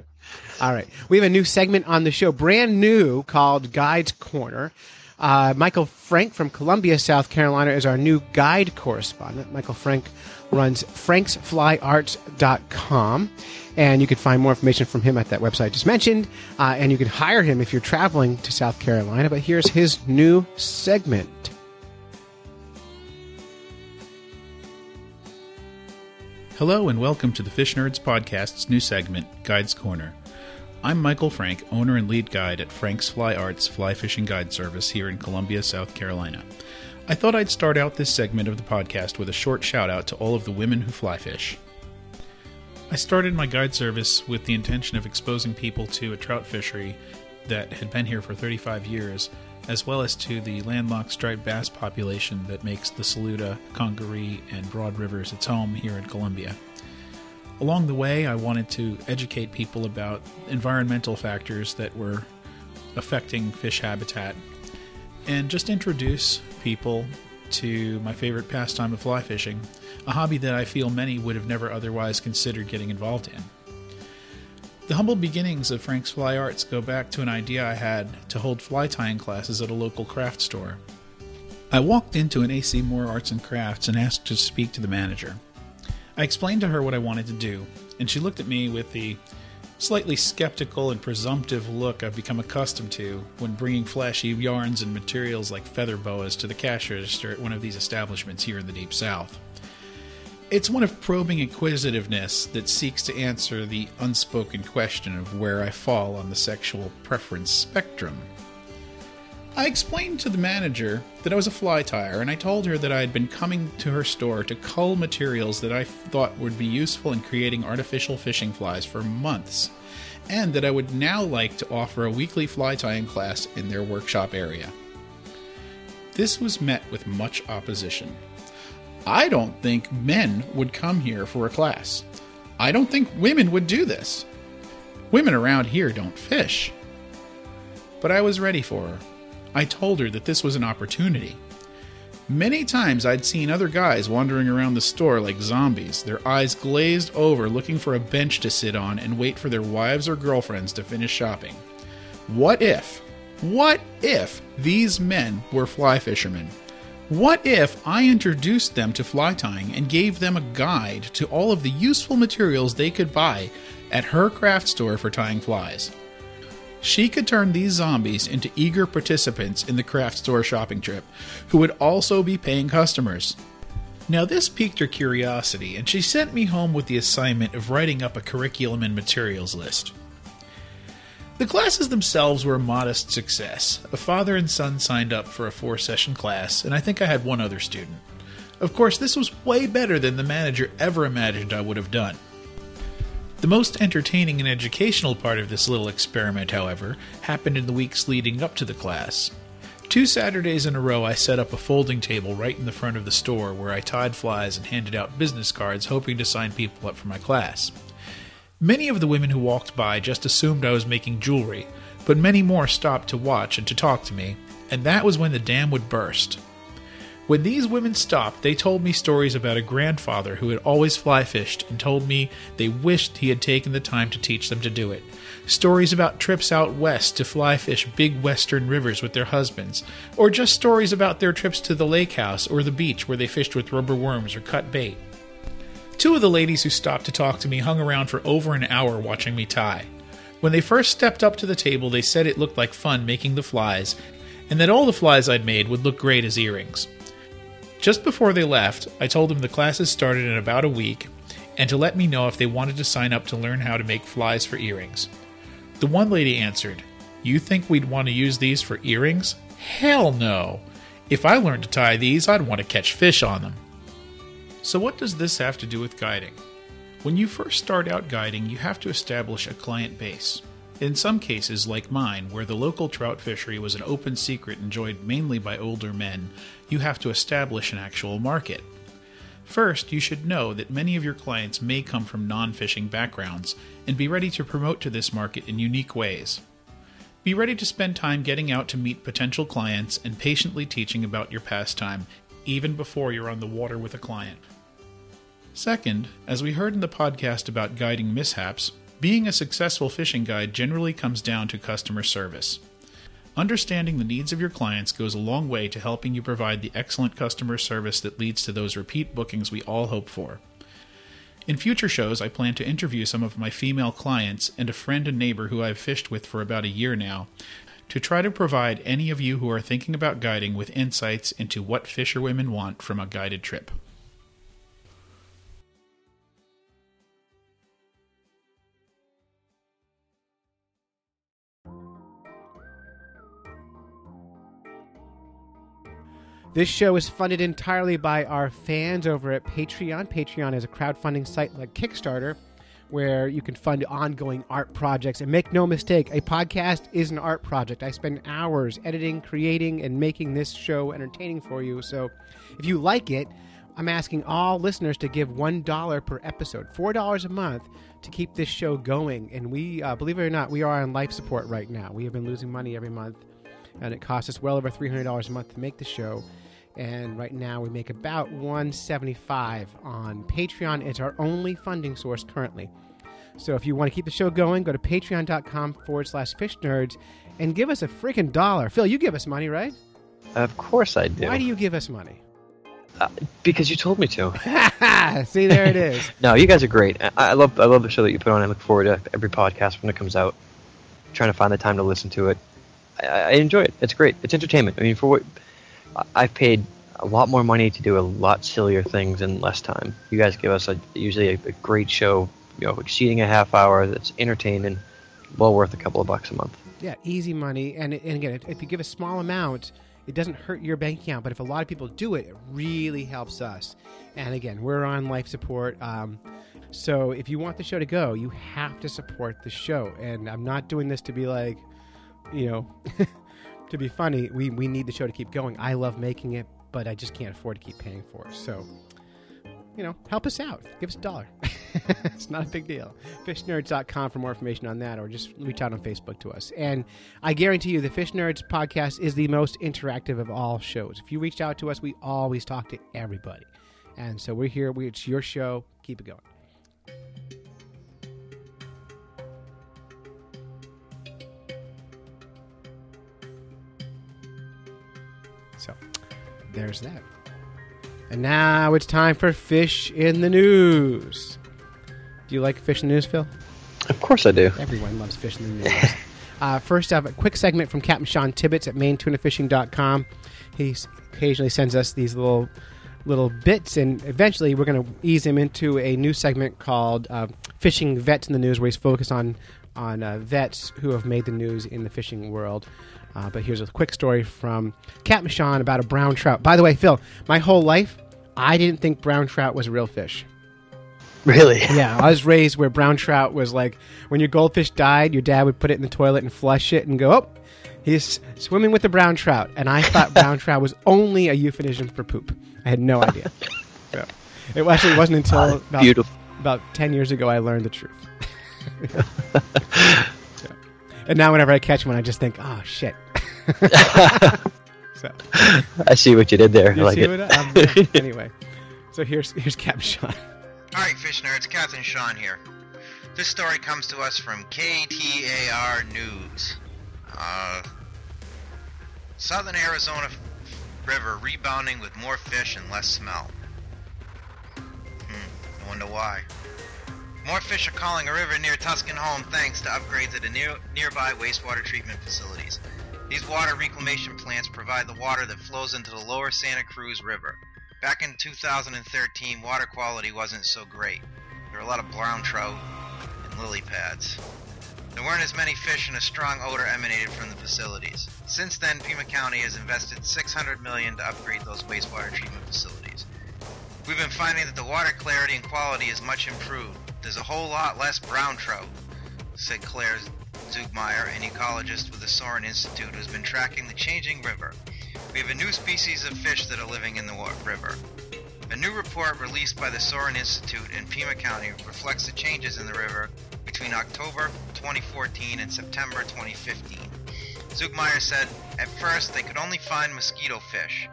All right, we have a new segment on the show, brand new, called Guides Corner. Michael Frank from Columbia, South Carolina, is our new guide correspondent. Michael Frank runs franksflyarts.com. And you can find more information from him at that website I just mentioned. And you can hire him if you're traveling to South Carolina. But here's his new segment. Hello and welcome to the Fish Nerds Podcast's new segment, Guides Corner. I'm Michael Frank, owner and lead guide at Frank's Fly Arts Fly Fishing Guide Service here in Columbia, South Carolina. I thought I'd start out this segment of the podcast with a short shout out to all of the women who fly fish. I started my guide service with the intention of exposing people to a trout fishery that had been here for 35 years, as well as to the landlocked striped bass population that makes the Saluda, Congaree, and Broad Rivers its home here in Columbia. Along the way, I wanted to educate people about environmental factors that were affecting fish habitat, and just introduce people to my favorite pastime of fly fishing, a hobby that I feel many would have never otherwise considered getting involved in. The humble beginnings of Frank's Fly Arts go back to an idea I had to hold fly tying classes at a local craft store. I walked into an AC Moore Arts and Crafts and asked to speak to the manager. I explained to her what I wanted to do, and she looked at me with the slightly skeptical and presumptive look I've become accustomed to when bringing flashy yarns and materials like feather boas to the cash register at one of these establishments here in the Deep South. It's one of probing inquisitiveness that seeks to answer the unspoken question of where I fall on the sexual preference spectrum. I explained to the manager that I was a fly tyer, and I told her that I had been coming to her store to cull materials that I thought would be useful in creating artificial fishing flies for months, and that I would now like to offer a weekly fly tying class in their workshop area. This was met with much opposition. I don't think men would come here for a class. I don't think women would do this. Women around here don't fish. But I was ready for her. I told her that this was an opportunity. Many times I'd seen other guys wandering around the store like zombies, their eyes glazed over looking for a bench to sit on and wait for their wives or girlfriends to finish shopping. What if these men were fly fishermen? What if I introduced them to fly tying and gave them a guide to all of the useful materials they could buy at her craft store for tying flies? She could turn these zombies into eager participants in the craft store shopping trip, who would also be paying customers. Now this piqued her curiosity, and she sent me home with the assignment of writing up a curriculum and materials list. The classes themselves were a modest success. A father and son signed up for a 4-session class, and I think I had one other student. Of course, this was way better than the manager ever imagined I would have done. The most entertaining and educational part of this little experiment, however, happened in the weeks leading up to the class. 2 Saturdays in a row, I set up a folding table right in the front of the store where I tied flies and handed out business cards, hoping to sign people up for my class. Many of the women who walked by just assumed I was making jewelry, but many more stopped to watch and to talk to me, and that was when the dam would burst. When these women stopped, they told me stories about a grandfather who had always fly fished and told me they wished he had taken the time to teach them to do it. Stories about trips out west to fly fish big western rivers with their husbands, or just stories about their trips to the lake house or the beach where they fished with rubber worms or cut bait. 2 of the ladies who stopped to talk to me hung around for over an hour watching me tie. When they first stepped up to the table, they said it looked like fun making the flies, and that all the flies I'd made would look great as earrings. Just before they left, I told them the classes started in about a week, and to let me know if they wanted to sign up to learn how to make flies for earrings. The one lady answered, "You think we'd want to use these for earrings? Hell no! If I learned to tie these, I'd want to catch fish on them." So what does this have to do with guiding? When you first start out guiding, you have to establish a client base. In some cases, like mine, where the local trout fishery was an open secret enjoyed mainly by older men, you have to establish an actual market. First, you should know that many of your clients may come from non-fishing backgrounds, and be ready to promote to this market in unique ways. Be ready to spend time getting out to meet potential clients and patiently teaching about your pastime, even before you're on the water with a client. Second, as we heard in the podcast about guiding mishaps, being a successful fishing guide generally comes down to customer service. Understanding the needs of your clients goes a long way to helping you provide the excellent customer service that leads to those repeat bookings we all hope for. In future shows, I plan to interview some of my female clients and a friend and neighbor who I've fished with for about a year now, to try to provide any of you who are thinking about guiding with insights into what fisherwomen want from a guided trip. This show is funded entirely by our fans over at Patreon. Patreon is a crowdfunding site like Kickstarter where you can fund ongoing art projects. And make no mistake, a podcast is an art project. I spend hours editing, creating, and making this show entertaining for you. So if you like it, I'm asking all listeners to give $1 per episode, $4 a month, to keep this show going. And we, believe it or not, we are on life support right now. We have been losing money every month, and it costs us well over $300 a month to make the show. And right now we make about $175 on Patreon. It's our only funding source currently. So if you want to keep the show going, go to patreon.com/fishnerds and give us a freaking $1. Phil, you give us money, right? Of course I do. Why do you give us money? Because you told me to. See, there it is. No, you guys are great. I love the show that you put on. I look forward to every podcast when it comes out. I'm trying to find the time to listen to it. I enjoy it. It's great. It's entertainment. I mean, for what I've paid a lot more money to do a lot sillier things in less time. You guys give us usually a great show, exceeding a half hour that's entertaining, well worth a couple of bucks a month. Yeah, easy money. And again, if you give a small amount, it doesn't hurt your bank account. But if a lot of people do it, it really helps us. And again, we're on life support. So if you want the show to go, you have to support the show. And I'm not doing this to be like, to be funny. We need the show to keep going. I love making it, but I just can't afford to keep paying for it. So, help us out. Give us $1. It's not a big deal. FishNerds.com for more information on that, or just reach out on Facebook to us. And I guarantee you the Fish Nerds podcast is the most interactive of all shows. If you reach out to us, we always talk to everybody. And so we're here. It's your show. Keep it going. So, there's that. And now it's time for Fish in the News. Do you like Fish in the News, Phil? Of course I do. Everyone loves Fish in the News. First, I have a quick segment from Captain Sean Tibbetts at MaineTunaFishing.com. He occasionally sends us these little bits, and eventually we're going to ease him into a new segment called Fishing Vets in the News, where he's focused on vets who have made the news in the fishing world. But here's a quick story from Captain Sean about a brown trout. By the way, Phil, my whole life, I didn't think brown trout was a real fish. Really? Yeah, I was raised where brown trout was like, when your goldfish died, your dad would put it in the toilet and flush it and go, oh, He's swimming with the brown trout, and I thought brown trout was only a euphemism for poop. I had no idea. So, it actually wasn't until about 10 years ago I learned the truth. So, and now whenever I catch one, I just think, oh, shit. So, I see what you did there. You I like see it. Yeah. Anyway, so here's Captain Sean. All right, fish nerds, Captain Sean here. This story comes to us from KTAR News. Southern Arizona River rebounding with more fish and less smell. I wonder why. More fish are calling a river near Tuscan home thanks to upgrades at nearby wastewater treatment facilities. These water reclamation plants provide the water that flows into the lower Santa Cruz River. Back in 2013, water quality wasn't so great. There were a lot of brown trout and lily pads. There weren't as many fish and a strong odor emanated from the facilities. Since then, Pima County has invested $600 million to upgrade those wastewater treatment facilities. We've been finding that the water clarity and quality is much improved. There's a whole lot less brown trout, said Claire Zugmeyer, an ecologist with the Soren Institute who has been tracking the changing river. We have a new species of fish that are living in the river. A new report released by the Soren Institute in Pima County reflects the changes in the river between October 2014 and September 2015. Zugmeyer said, at first they could only find mosquito fish.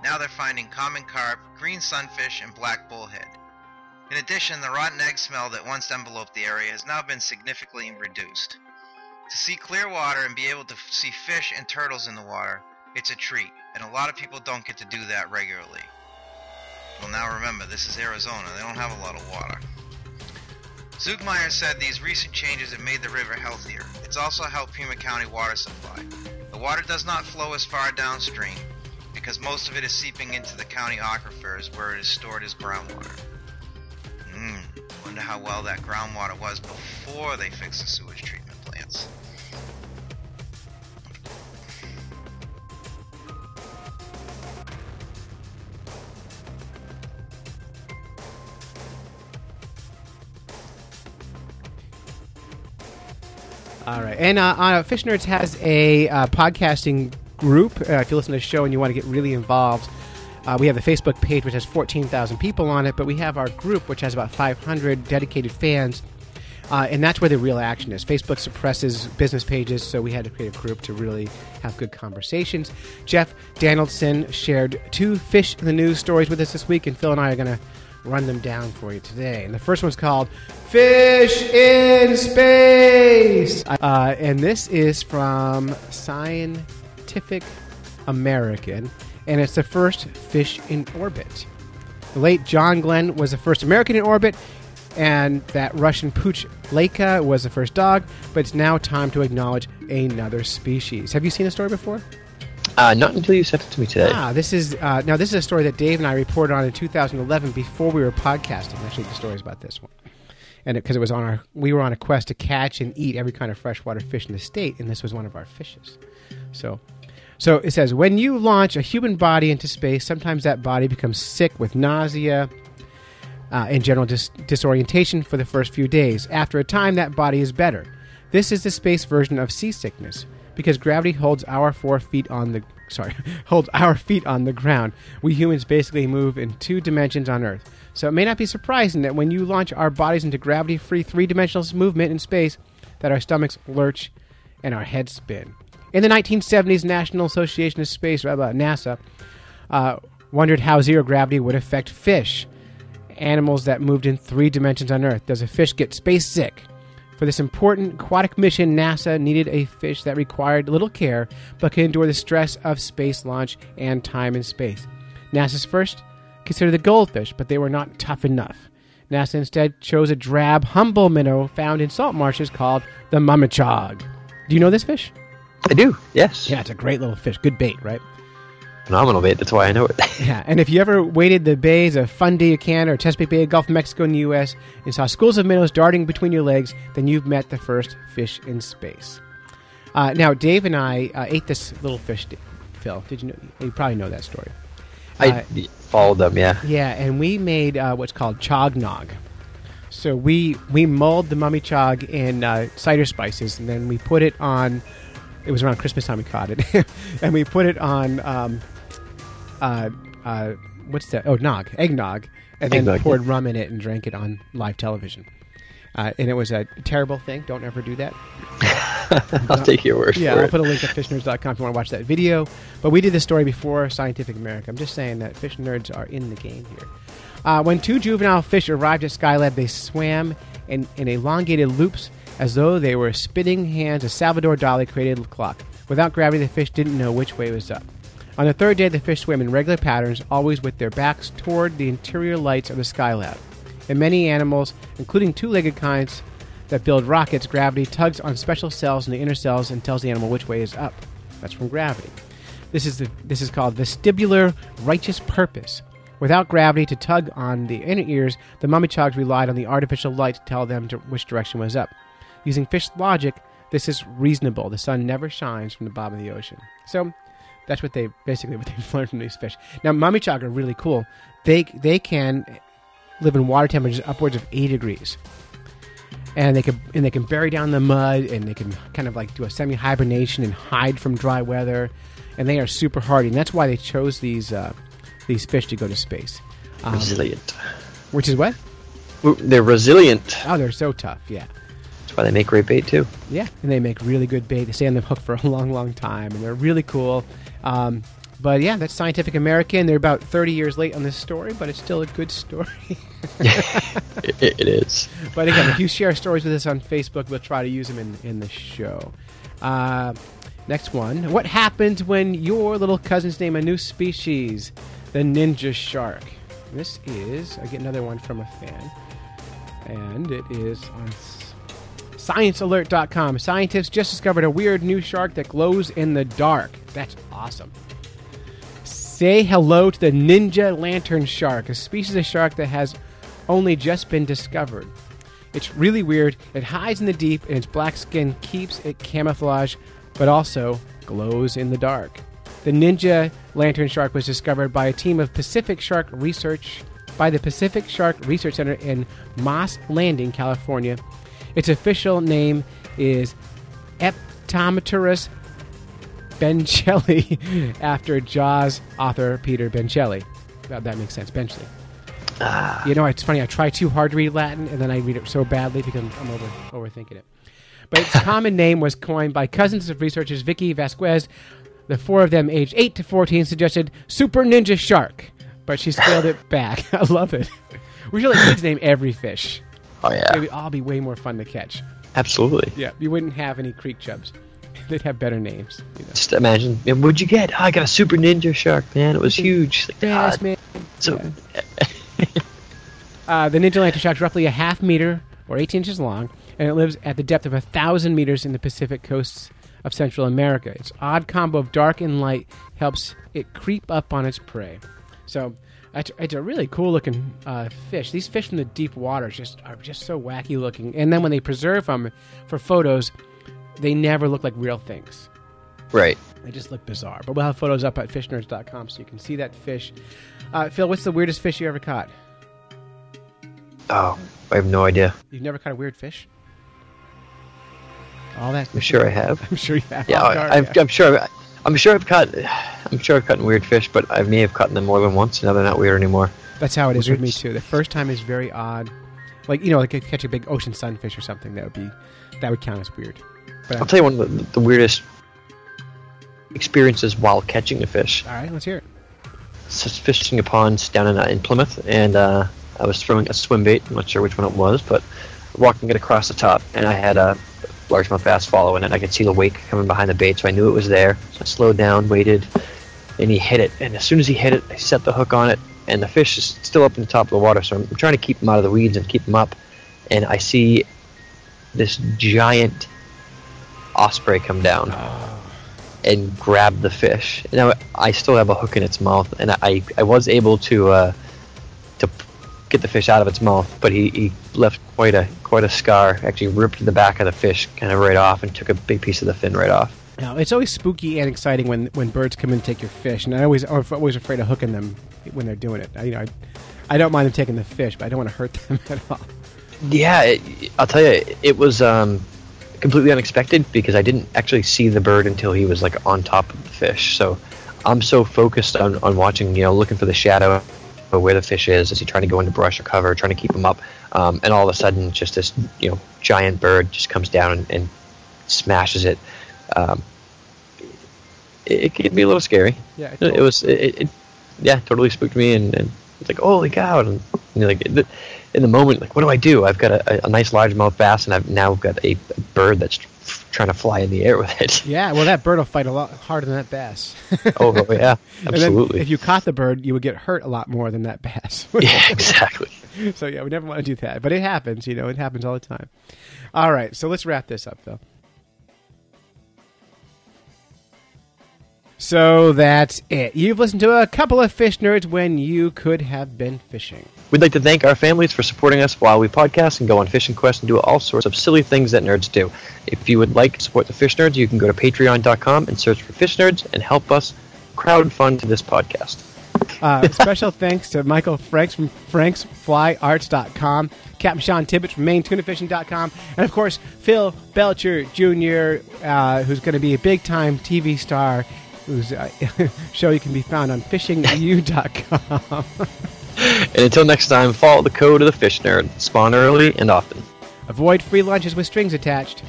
Now they're finding common carp, green sunfish, and black bullhead. In addition, the rotten egg smell that once enveloped the area has now been significantly reduced. To see clear water and be able to see fish and turtles in the water, it's a treat, and a lot of people don't get to do that regularly. Well, now remember, this is Arizona. They don't have a lot of water. Zugmeyer said these recent changes have made the river healthier. It's also helped Pima County water supply. The water does not flow as far downstream because most of it is seeping into the county aquifers where it is stored as groundwater. Wonder how well that groundwater was before they fixed the sewage treatment plants. All right. And Fish Nerds has a podcasting group. If you listen to the show and you want to get really involved, we have the Facebook page, which has 14,000 people on it, but we have our group, which has about 500 dedicated fans, and that's where the real action is. Facebook suppresses business pages, so we had to create a group to really have good conversations. Jeff Donaldson shared 2 Fish in the News stories with us this week, and Phil and I are going to run them down for you today. And the first one's called Fish in Space, and this is from Scientific American, and it's the first fish in orbit. The late John Glenn was the first American in orbit, and that Russian Pooch Laika was the first dog, but it's now time to acknowledge another species. Have you seen the story before? Not until you sent it to me today. This is a story that Dave and I reported on in 2011 before we were podcasting. Actually, the story is about this one. And because it was we were on a quest to catch and eat every kind of freshwater fish in the state, and this was one of our fishes. So it says, when you launch a human body into space, sometimes that body becomes sick with nausea and general disorientation for the first few days. After a time, that body is better. This is the space version of seasickness, because gravity holds our feet on the ground. We humans basically move in 2 dimensions on Earth. So it may not be surprising that when you launch our bodies into gravity-free 3-dimensional movement in space, that our stomachs lurch and our heads spin. In the 1970s, National Association of Space, NASA, wondered how zero gravity would affect fish, animals that moved in 3 dimensions on Earth. Does a fish get space sick? For this important aquatic mission, NASA needed a fish that required little care but could endure the stress of space launch and time in space. NASA's first considered the goldfish, but they were not tough enough. NASA instead chose a drab, humble minnow found in salt marshes called the mummichog. Do you know this fish? I do, yes. Yeah, it's a great little fish. Good bait, right? Phenomenal bait, that's why I know it. Yeah, and if you ever waded the bays of Fundy, Canada, or Chesapeake Bay, Gulf of Mexico in the U.S., and saw schools of minnows darting between your legs, then you've met the first fish in space. Now, Dave and I ate this little fish, Phil. Did you know? You probably know that story. I followed them, yeah. Yeah, and we made what's called chognog. So we mulled the mummy chog in cider spices, and then we put it on It was around Christmas time we caught it. And we put it on, what's that? Oh, eggnog. And then Eggnog, poured rum in it and drank it on live television. And it was a terrible thing. Don't ever do that. I'll take your word Yeah, for I'll it. put a link at fishnerds.com if you want to watch that video. But we did this story before Scientific America. I'm just saying that fish nerds are in the game here. When 2 juvenile fish arrived at Skylab, they swam in elongated loops as though they were spinning hands of Salvador Dali created clock. Without gravity, the fish didn't know which way was up. On the 3rd day, the fish swam in regular patterns, always with their backs toward the interior lights of the Skylab. In many animals, including 2-legged kinds that build rockets, gravity tugs on special cells in the inner cells and tells the animal which way is up. That's from gravity. This is called vestibular righteous purpose. Without gravity to tug on the inner ears, the mummichogs relied on the artificial light to tell them which direction was up. Using fish logic, this is reasonable. The sun never shines from the bottom of the ocean. So that's what they've learned from these fish. Now, mummichog are really cool. They can live in water temperatures upwards of 80 degrees. And they can bury down in the mud, and they can kind of like do a semi-hibernation and hide from dry weather. And they are super hardy. And that's why they chose these fish to go to space. Resilient. Which is what? They're resilient. Oh, they're so tough, yeah. That's why they make great bait, too. Yeah, and they make really good bait. They stay on the hook for a long, long time, and they're really cool. But yeah, that's Scientific American. They're about 30 years late on this story, but it's still a good story. It is. But again, if you share stories with us on Facebook, we'll try to use them in the show. Next one. What happens when your little cousins name a new species? The ninja shark. This is, I get another one from a fan, and it is on ScienceAlert.com. Scientists just discovered a weird new shark that glows in the dark. That's awesome. Say hello to the ninja lantern shark, a species of shark that has only just been discovered. It's really weird. It hides in the deep, and its black skin keeps it camouflage, but also glows in the dark. The ninja lantern shark was discovered by a team of the Pacific Shark Research Center in Moss Landing, California. Its official name is Eptometerus Benchelli, after Jaws author Peter Benchelli. That makes sense, Benchley. You know, it's funny, I try too hard to read Latin, and then I read it so badly because I'm overthinking it. But its common name was coined by cousins of researchers Vicky Vasquez. The 4 of them, aged 8 to 14, suggested Super Ninja Shark, but she scaled it back. I love it. We should let kids name every fish. Oh, yeah. It would all be way more fun to catch. Absolutely. Yeah, you wouldn't have any creek chubs. They'd have better names. You know. Just imagine, what'd you get? Oh, I got a super ninja shark, man. It was huge. Like, Yes, man. So, The ninja lantern shark is roughly a half meter or 18 inches long, and it lives at the depth of 1,000 meters in the Pacific coasts of Central America. Its odd combo of dark and light helps it creep up on its prey. So it's a really cool looking fish. These fish from the deep water are just so wacky looking. And then when they preserve them for photos, they never look like real things. right. They just look bizarre. But we'll have photos up at fishnerds.com so you can see that fish. Phil, what's the weirdest fish you ever caught? Oh, I have no idea. You've never caught a weird fish? All that. I'm sure I have. I'm sure you have. Yeah, I'm sure. I'm sure I've caught weird fish, but I may have caught them more than once. Now they're not weird anymore. That's how it is with me too. The first time is very odd. Like like you catch a big ocean sunfish or something. That would count as weird. But I'll tell you one of the weirdest experiences while catching a fish. All right, let's hear it. So fishing a pond down in Plymouth, and I was throwing a swim bait. I'm not sure which one it was, but walking it across the top, and I had a largemouth bass following it. I could see the wake coming behind the bait, so I knew it was there. So I slowed down, waited, and he hit it. And as soon as he hit it, I set the hook on it, and the fish is still up in the top of the water. So I'm trying to keep him out of the weeds and keep him up. And I see this giant osprey come down and grab the fish. Now I still have a hook in its mouth, and I was able to get the fish out of its mouth, but he left quite a scar. Actually ripped the back of the fish kind of right off and took a big piece of the fin right off. Now, it's always spooky and exciting when birds come in and take your fish, and I'm always afraid of hooking them when they're doing it. I don't mind them taking the fish, but I don't want to hurt them at all. Yeah, I'll tell you, it was completely unexpected because I didn't actually see the bird until he was like on top of the fish. So I'm so focused on watching, looking for the shadow of where the fish is. Is he trying to go into brush or cover, trying to keep him up? And all of a sudden, just this giant bird just comes down and smashes it. It can be a little scary. Yeah, It totally spooked me, and it's like, holy cow! And like in the moment, like, what do I do? I've got a nice largemouth bass, and I've now got a bird that's trying to fly in the air with it. Yeah, well, that bird will fight a lot harder than that bass. Oh yeah, absolutely. If you caught the bird, you would get hurt a lot more than that bass. Yeah, exactly. So yeah, we never want to do that, but it happens. It happens all the time. All right, so let's wrap this up, though. So that's it. You've listened to a couple of fish nerds when you could have been fishing. We'd like to thank our families for supporting us while we podcast and go on fishing quests and do all sorts of silly things that nerds do. If you would like to support the Fish Nerds, you can go to patreon.com and search for Fish Nerds and help us crowdfund to this podcast. Special thanks to Michael Franks from franksflyarts.com, Captain Sean Tibbetts from maintunafishing.com, and of course Phil Belcher Jr., who's going to be a big-time TV star, whose show you can be found on fishingu.com. And until next time, follow the code of the Fish Nerd. Spawn early and often. Avoid free lunches with strings attached.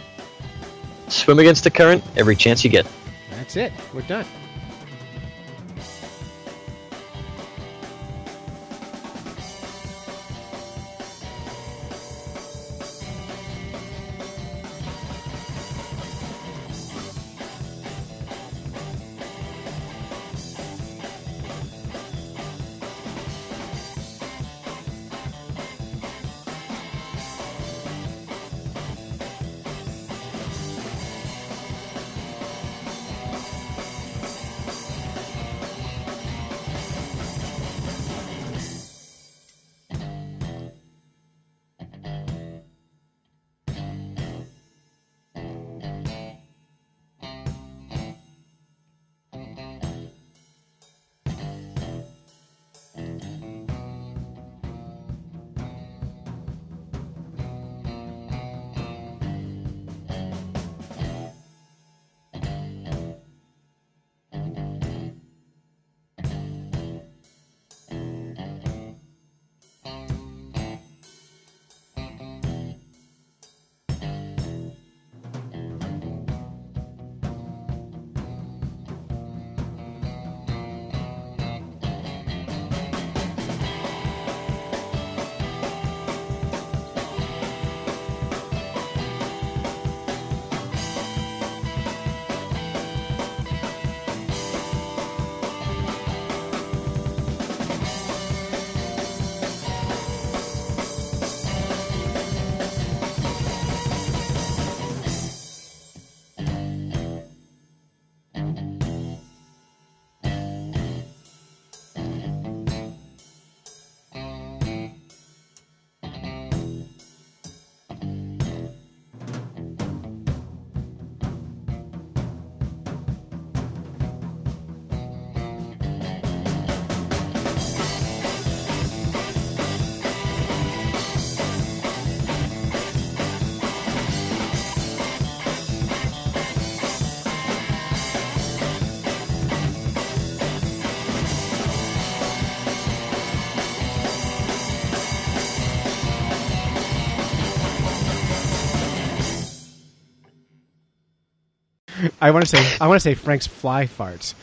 Swim against the current every chance you get. That's it. We're done. I want to say Frank's fly farts.